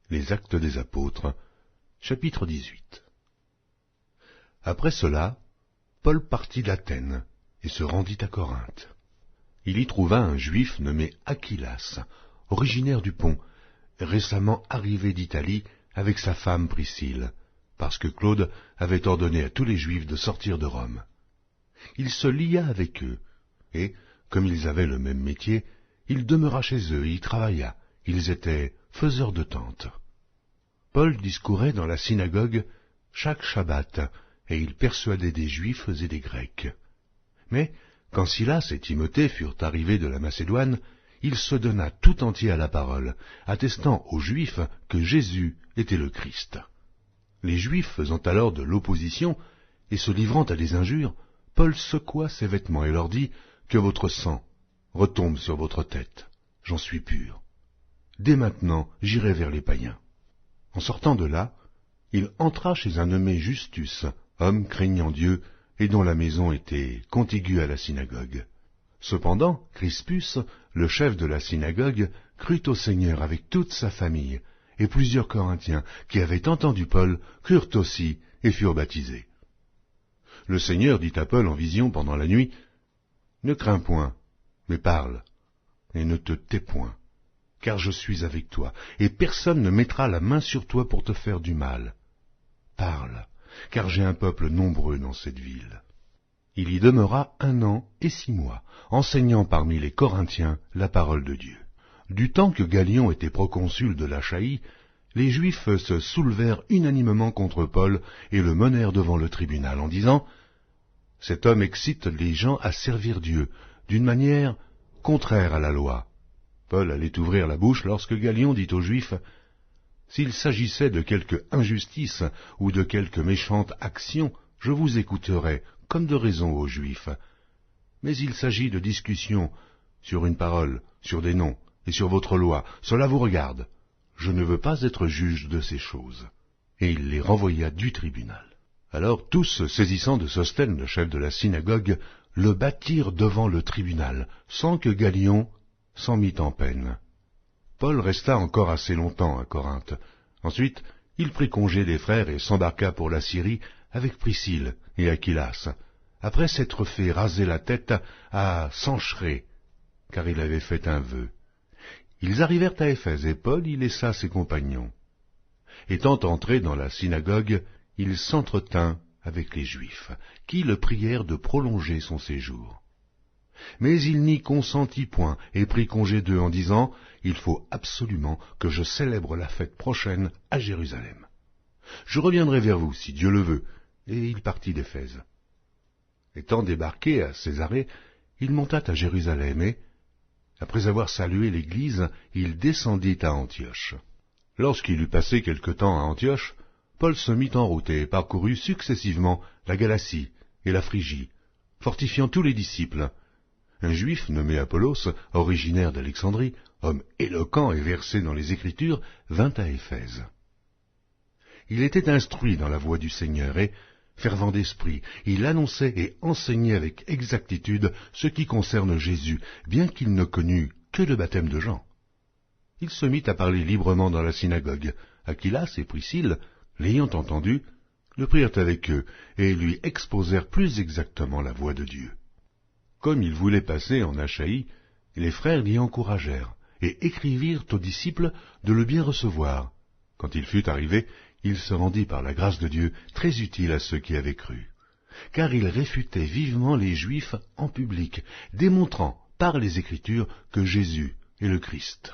Les Actes des Apôtres, chapitre 18. Après cela, Paul partit d'Athènes et se rendit à Corinthe. Il y trouva un juif nommé Aquilas, originaire du Pont, récemment arrivé d'Italie avec sa femme Priscille, parce que Claude avait ordonné à tous les juifs de sortir de Rome. Il se lia avec eux, et, comme ils avaient le même métier, il demeura chez eux et y travailla. Ils étaient faiseurs de tentes. Paul discourait dans la synagogue chaque Shabbat, et il persuadait des Juifs et des Grecs. Mais, quand Silas et Timothée furent arrivés de la Macédoine, il se donna tout entier à la parole, attestant aux Juifs que Jésus était le Christ. Les Juifs faisant alors de l'opposition et se livrant à des injures, Paul secoua ses vêtements et leur dit « Que votre sang retombe sur votre tête, j'en suis pur. Dès maintenant, j'irai vers les païens. » En sortant de là, il entra chez un nommé Justus, homme craignant Dieu, et dont la maison était contiguë à la synagogue. Cependant, Crispus, le chef de la synagogue, crut au Seigneur avec toute sa famille, et plusieurs Corinthiens qui avaient entendu Paul crurent aussi et furent baptisés. Le Seigneur dit à Paul en vision pendant la nuit, « Ne crains point, mais parle, et ne te tais point, car je suis avec toi, et personne ne mettra la main sur toi pour te faire du mal. Parle, car j'ai un peuple nombreux dans cette ville. » Il y demeura 1 an et 6 mois, enseignant parmi les Corinthiens la parole de Dieu. Du temps que Galion était proconsul de l'Achaïe, les Juifs se soulevèrent unanimement contre Paul et le menèrent devant le tribunal en disant « Cet homme excite les gens à servir Dieu d'une manière contraire à la loi. » Paul allait ouvrir la bouche lorsque Galion dit aux Juifs « S'il s'agissait de quelque injustice ou de quelque méchante action, je vous écouterais comme de raison aux Juifs. Mais il s'agit de discussions sur une parole, sur des noms et sur votre loi. Cela vous regarde. Je ne veux pas être juge de ces choses. » Et il les renvoya du tribunal. Alors tous, saisissant de Sosthène, le chef de la synagogue, le battirent devant le tribunal, sans que Galion s'en mît en peine. Paul resta encore assez longtemps à Corinthe. Ensuite, il prit congé des frères et s'embarqua pour la Syrie avec Priscille et Aquilas, après s'être fait raser la tête à Cenchréa, car il avait fait un vœu. Ils arrivèrent à Éphèse, et Paul y laissa ses compagnons. Étant entré dans la synagogue, il s'entretint avec les Juifs, qui le prièrent de prolonger son séjour. Mais il n'y consentit point, et prit congé d'eux en disant « Il faut absolument que je célèbre la fête prochaine à Jérusalem. Je reviendrai vers vous, si Dieu le veut. » Et il partit d'Éphèse. Étant débarqué à Césarée, il monta à Jérusalem et, après avoir salué l'Église, il descendit à Antioche. Lorsqu'il eut passé quelque temps à Antioche, Paul se mit en route et parcourut successivement la Galatie et la Phrygie, fortifiant tous les disciples. Un Juif nommé Apollos, originaire d'Alexandrie, homme éloquent et versé dans les Écritures, vint à Éphèse. Il était instruit dans la voie du Seigneur et, fervent d'esprit, il annonçait et enseignait avec exactitude ce qui concerne Jésus, bien qu'il ne connût que le baptême de Jean. Il se mit à parler librement dans la synagogue. Aquilas et Priscille, l'ayant entendu, le prirent avec eux et lui exposèrent plus exactement la voie de Dieu. Comme il voulait passer en Achaïe, les frères l'y encouragèrent et écrivirent aux disciples de le bien recevoir. Quand il fut arrivé, il se rendit par la grâce de Dieu très utile à ceux qui avaient cru, car il réfutait vivement les Juifs en public, démontrant par les Écritures que Jésus est le Christ.